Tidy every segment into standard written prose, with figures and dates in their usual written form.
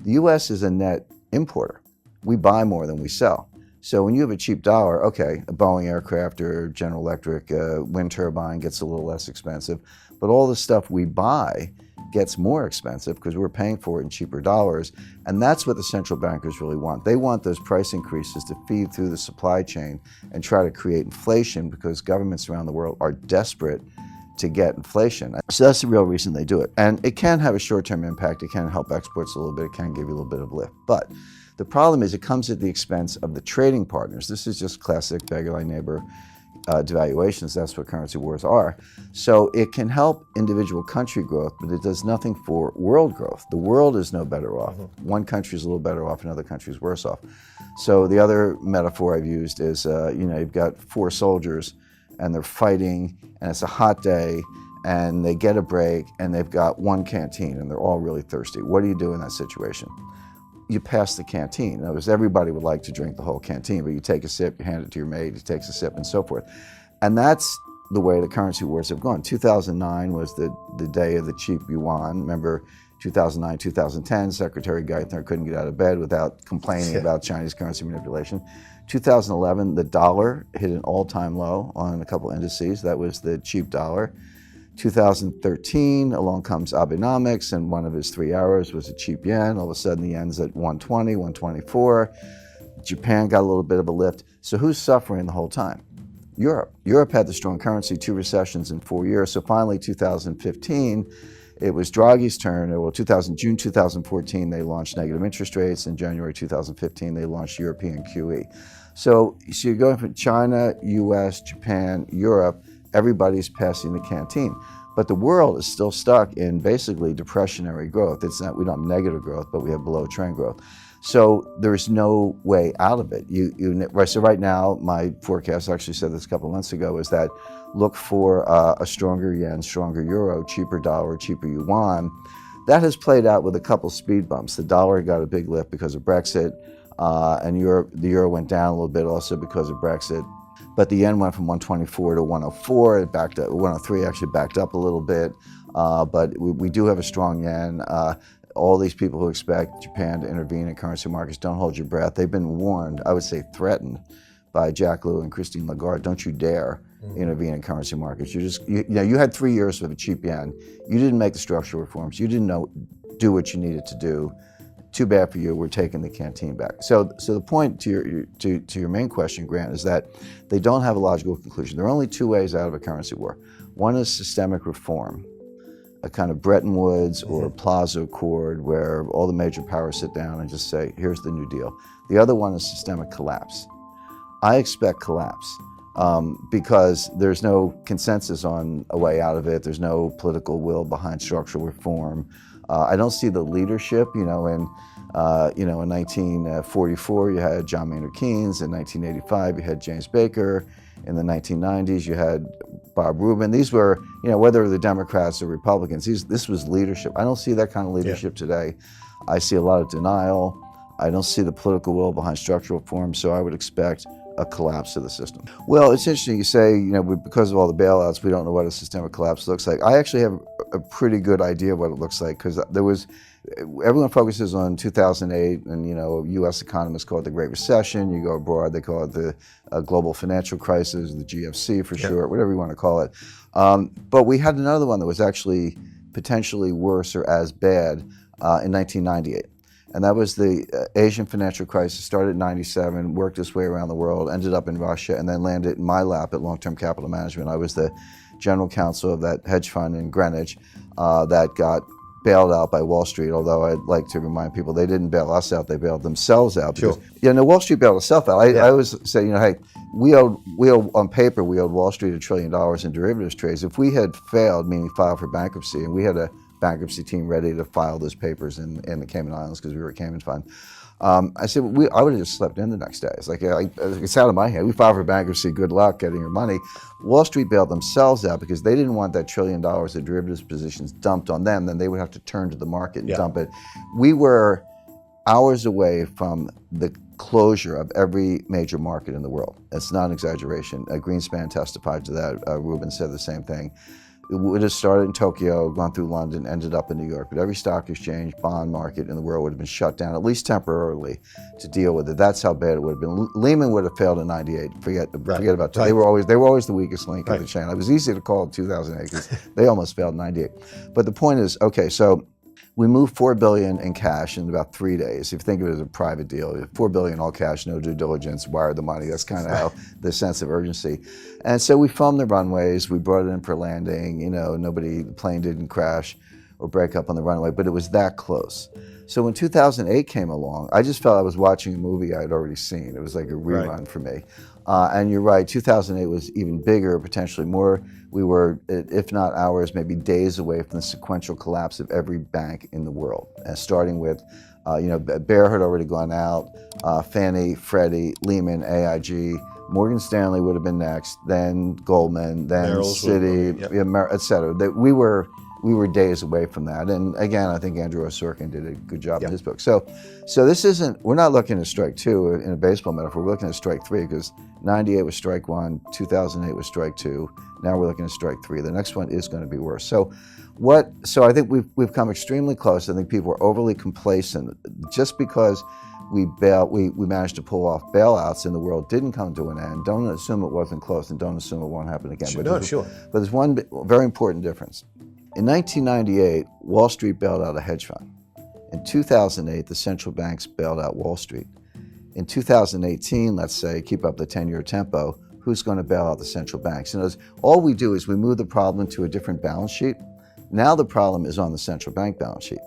The U.S. is a net importer. We buy more than we sell. So when you have a cheap dollar, okay, a Boeing aircraft or General Electric wind turbine gets a little less expensive, but all the stuff we buy gets more expensive because we're paying for it in cheaper dollars, and that's what the central bankers really want. They want those price increases to feed through the supply chain and try to create inflation because governments around the world are desperate to get inflation. So that's the real reason they do it. And it can have a short-term impact. It can help exports a little bit. It can give you a little bit of lift. But the problem is it comes at the expense of the trading partners. This is just classic beggar-thy-neighbor devaluations. That's what currency wars are. So it can help individual country growth, but it does nothing for world growth. The world is no better off. One country is a little better off, another country is worse off. So the other metaphor I've used is, you've got 4 soldiers and they're fighting, and it's a hot day, and they get a break, and they've got one canteen, and they're all really thirsty. What do you do in that situation? You pass the canteen. In other words, everybody would like to drink the whole canteen, but you take a sip, you hand it to your mate, he takes a sip, and so forth. And that's the way the currency wars have gone. 2009 was the day of the cheap yuan. Remember, 2009, 2010, Secretary Geithner couldn't get out of bed without complaining about Chinese currency manipulation. 2011, the dollar hit an all-time low on a couple indices. That was the cheap dollar. 2013, along comes Abenomics, and one of his 3 hours was a cheap yen. All of a sudden, the yen's at 120, 124. Japan got a little bit of a lift. So who's suffering the whole time? Europe. Europe had the strong currency, 2 recessions in 4 years. So finally, 2015, it was Draghi's turn. Well, June 2014, they launched negative interest rates. In January 2015, they launched European QE. So you're going from China, US, Japan, Europe, everybody's passing the canteen. But the world is still stuck in basically depressionary growth. It's not, we don't have negative growth, but we have below trend growth. So there's no way out of it. So right now, my forecast, I actually said this a couple of months ago, is that look for a stronger yen, stronger euro, cheaper dollar, cheaper yuan. That has played out with a couple speed bumps. The dollar got a big lift because of Brexit, and the euro went down a little bit also because of Brexit. But the yen went from 124 to 104. It backed up. 103 actually backed up a little bit. But we do have a strong yen. All these people who expect Japan to intervene in currency markets, don't hold your breath. They've been warned, I would say threatened, by Jack Lew and Christine Lagarde. Don't you dare intervene in currency markets. You had 3 years with a cheap yen. You didn't make the structural reforms. You didn't do what you needed to do. Too bad for you. We're taking the canteen back. So the point to your main question, Grant, is that they don't have a logical conclusion. There are only 2 ways out of a currency war. One is systemic reform, a kind of Bretton Woods or Plaza Accord where all the major powers sit down and just say, here's the New Deal. The other one is systemic collapse. I expect collapse because there's no consensus on a way out of it. There's no political will behind structural reform. I don't see the leadership. In 1944 you had John Maynard Keynes. In 1985 you had James Baker. In the 1990s you had Bob Rubin. These were, whether the Democrats or Republicans, this was leadership. I don't see that kind of leadership today. I see a lot of denial. I don't see the political will behind structural reform, so I would expect a collapse of the system. Well, it's interesting you say, because of all the bailouts, we don't know what a systemic collapse looks like. I actually have a pretty good idea of what it looks like, because everyone focuses on 2008, and U.S. economists call it the Great Recession. You go abroad, they call it the global financial crisis, the GFC for short, whatever you want to call it. But we had another one that was actually potentially worse or as bad in 1998. And that was the Asian financial crisis. Started in 97, worked its way around the world, ended up in Russia, and then landed in my lap at Long-Term Capital Management. I was the general counsel of that hedge fund in Greenwich that got bailed out by Wall Street, although I'd like to remind people they didn't bail us out, they bailed themselves out. Because, Wall Street bailed itself out. I always say, hey, we owed, on paper, we owed Wall Street $1 trillion in derivatives trades. If we had failed, meaning filed for bankruptcy, and we had a bankruptcy team ready to file those papers in the Cayman Islands because we were a Cayman fund. I said, I would have just slept in the next day. It's like, it's out of my head. We filed for bankruptcy, good luck getting your money. Wall Street bailed themselves out because they didn't want that $1 trillion of derivatives positions dumped on them. Then they would have to turn to the market and dump it. We were hours away from the closure of every major market in the world. It's not an exaggeration. Greenspan testified to that. Rubin said the same thing. It would have started in Tokyo, gone through London, ended up in New York. But every stock exchange, bond market in the world would have been shut down, at least temporarily, to deal with it. That's how bad it would have been. Lehman would have failed in '98. Forget about it. They were always the weakest link in the chain. It was easy to call in 2008 because they almost failed in '98. But the point is, okay, so we moved $4 billion in cash in about 3 days. If you think of it as a private deal, $4 billion all cash, no due diligence, wired the money. That's kind of how the sense of urgency. And so we filmed the runways. We brought it in for landing. The plane didn't crash or break up on the runway, but it was that close. So when 2008 came along, I just felt I was watching a movie I had already seen. It was like a rerun for me. And you're right, 2008 was even bigger, potentially more. We were, if not hours, maybe days away from the sequential collapse of every bank in the world. Starting with, Bear had already gone out, Fannie, Freddie, Lehman, AIG, Morgan Stanley would have been next, then Goldman, then Citi, et cetera. We were days away from that. And again, I think Andrew Sorkin did a good job in his book. So this isn't, we're not looking at strike two in a baseball metaphor, we're looking at strike three because 98 was strike one, 2008 was strike two, now we're looking at strike three. The next one is going to be worse. So I think we've come extremely close. I think people are overly complacent. Just because we managed to pull off bailouts in the world didn't come to an end. Don't assume it wasn't close and don't assume it won't happen again. Sure. But there's one very important difference. In 1998, Wall Street bailed out a hedge fund. In 2008, the central banks bailed out Wall Street. In 2018, let's say, keep up the 10-year tempo, who's going to bail out the central banks? All we do is we move the problem to a different balance sheet. Now the problem is on the central bank balance sheet.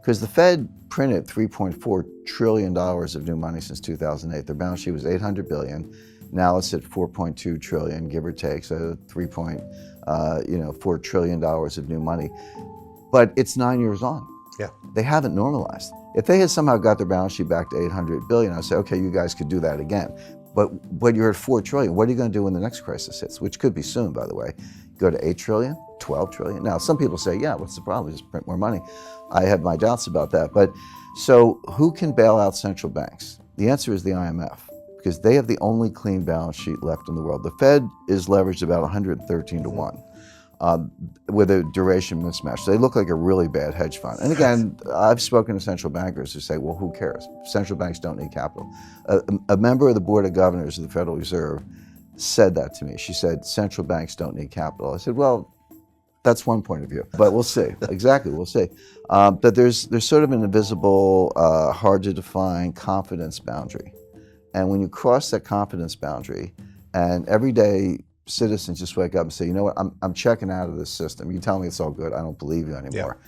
Because the Fed printed $3.4 trillion of new money since 2008. Their balance sheet was $800 billion. Now it's at $4.2 trillion, give or take, so $4 trillion of new money. But it's 9 years on. Yeah. They haven't normalized. If they had somehow got their balance sheet back to $800 billion, I'd say, okay, you guys could do that again. But you're at $4 trillion. What are you going to do when the next crisis hits, which could be soon, by the way? Go to $8 trillion, $12 trillion? Now, some people say, yeah, what's the problem? Just print more money. I have my doubts about that. But so who can bail out central banks? The answer is the IMF, because they have the only clean balance sheet left in the world. The Fed is leveraged about 113 to 1 with a duration mismatch. They look like a really bad hedge fund. And again, I've spoken to central bankers who say, well, who cares? Central banks don't need capital. A member of the Board of Governors of the Federal Reserve said that to me. She said, central banks don't need capital. I said, well, that's one point of view, but we'll see. Exactly, we'll see. But there's sort of an invisible, hard to define confidence boundary. And when you cross that confidence boundary, and every day citizens just wake up and say, you know what, I'm checking out of this system. You tell me it's all good, I don't believe you anymore.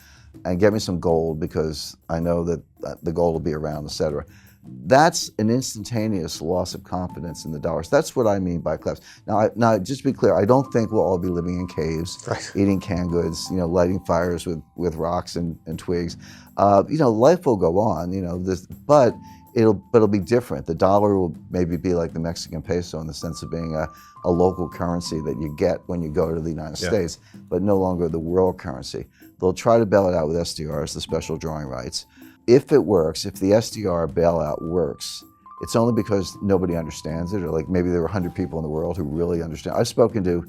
And get me some gold because I know that the gold will be around, et cetera. That's an instantaneous loss of confidence in the dollars. That's what I mean by collapse. Now, just to be clear, I don't think we'll all be living in caves, eating canned goods, lighting fires with rocks and twigs. Life will go on, but it'll be different. The dollar will maybe be like the Mexican peso in the sense of being a local currency that you get when you go to the United States, but no longer the world currency. They'll try to bail it out with SDRs, the special drawing rights. If it works, if the SDR bailout works, it's only because nobody understands it, or like maybe there were 100 people in the world who really understand. I've spoken to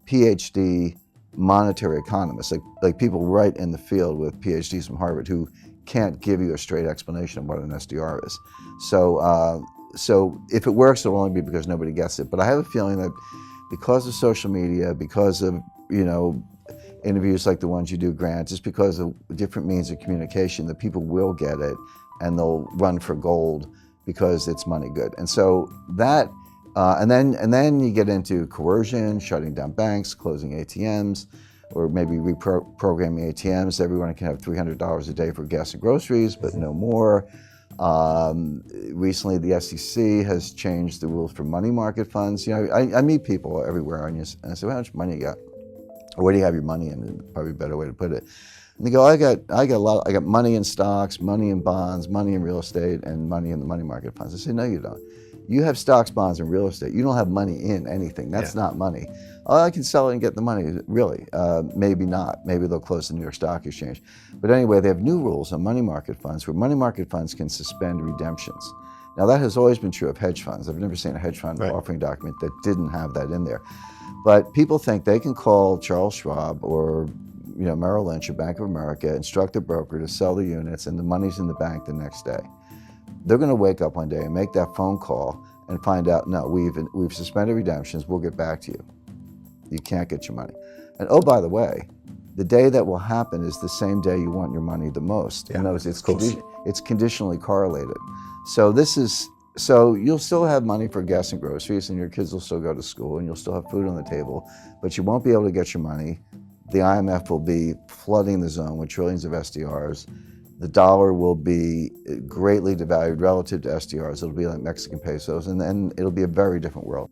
PhD monetary economists, like people right in the field with PhDs from Harvard who can't give you a straight explanation of what an SDR is. So if it works, it'll only be because nobody gets it. But I have a feeling that because of social media, because of, interviews like the ones you do, Grant, just because of different means of communication, that people will get it and they'll run for gold because it's money good. And so that, and then you get into coercion, shutting down banks, closing ATMs, or maybe reprogramming ATMs. Everyone can have $300 a day for gas and groceries, but no more. Recently, the SEC has changed the rules for money market funds. I meet people everywhere, and I say, well, how much money you got? Or where do you have your money in? Probably a better way to put it. And they go, I got money in stocks, money in bonds, money in real estate, and money in the money market funds. I say, no, you don't. You have stocks, bonds, and real estate. You don't have money in anything. That's not money. Oh, I can sell it and get the money. Really? Maybe not. Maybe they'll close the New York Stock Exchange. But anyway, they have new rules on money market funds where money market funds can suspend redemptions. Now that has always been true of hedge funds. I've never seen a hedge fund Right. offering document that didn't have that in there. But people think they can call Charles Schwab or Merrill Lynch or Bank of America, instruct the broker to sell the units, and the money's in the bank the next day. They're going to wake up one day and make that phone call and find out, no, we've suspended redemptions, we'll get back to you. You can't get your money. And oh, by the way, the day that will happen is the same day you want your money the most. Yeah, In other words, course. it's conditionally correlated. So you'll still have money for gas and groceries, and your kids will still go to school, and you'll still have food on the table, but you won't be able to get your money. The IMF will be flooding the zone with trillions of SDRs. The dollar will be greatly devalued relative to SDRs. It'll be like Mexican pesos, and then it'll be a very different world.